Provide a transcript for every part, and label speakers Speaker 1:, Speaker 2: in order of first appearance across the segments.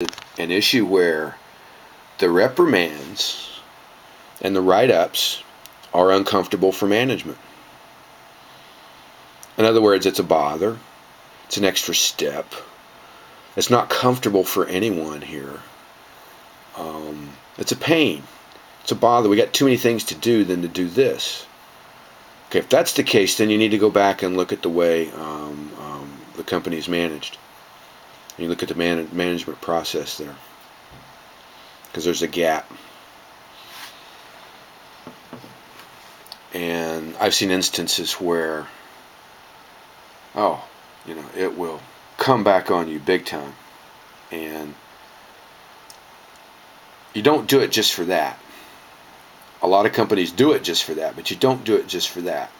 Speaker 1: an issue where the reprimands and the write-ups are uncomfortable for management. In other words, it's a bother. It's an extra step. It's not comfortable for anyone here. It's a pain. It's a bother. We got too many things to do than to do this. Okay, if that's the case, then you need to go back and look at the way the company is managed. You look at the management process there, because there's a gap. And I've seen instances where, it will come back on you big time. And you don't do it just for that. A lot of companies do it just for that, but you don't do it just for that,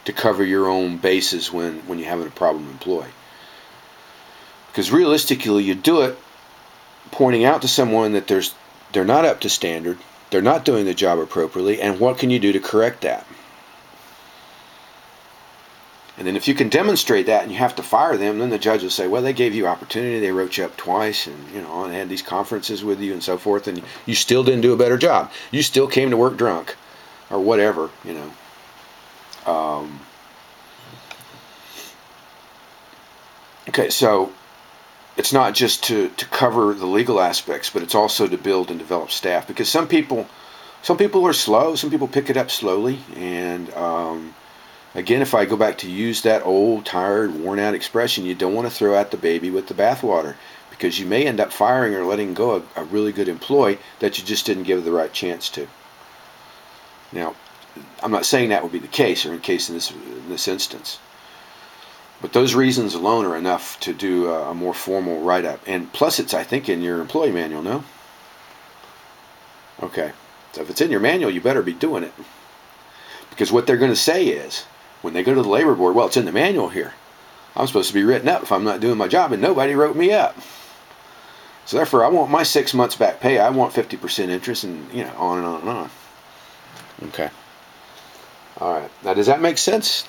Speaker 1: to cover your own bases when you're having a problem employee. Because realistically, you do it pointing out to someone that they're not up to standard, they're not doing the job appropriately, and what can you do to correct that? And then if you can demonstrate that and you have to fire them, then the judge will say, well, they gave you opportunity, they wrote you up twice, and and had these conferences with you and so forth, and you still didn't do a better job. You still came to work drunk, or whatever, Okay, so it's not just to cover the legal aspects, but it's also to build and develop staff. Because some people are slow, some people pick it up slowly, and again, if I go back to use that old, tired, worn-out expression, you don't want to throw out the baby with the bathwater, because you may end up firing or letting go of a really good employee that you just didn't give the right chance to. Now, I'm not saying that would be the case, or in this instance. But those reasons alone are enough to do a more formal write-up. And plus, it's, I think, in your employee manual, no? Okay. So if it's in your manual, you better be doing it. Because what they're going to say is, when they go to the labor board, well, it's in the manual here. I'm supposed to be written up if I'm not doing my job, and nobody wrote me up. So therefore, I want my 6 months back pay. I want 50% interest, and on and on and on. Okay. All right. Now, does that make sense?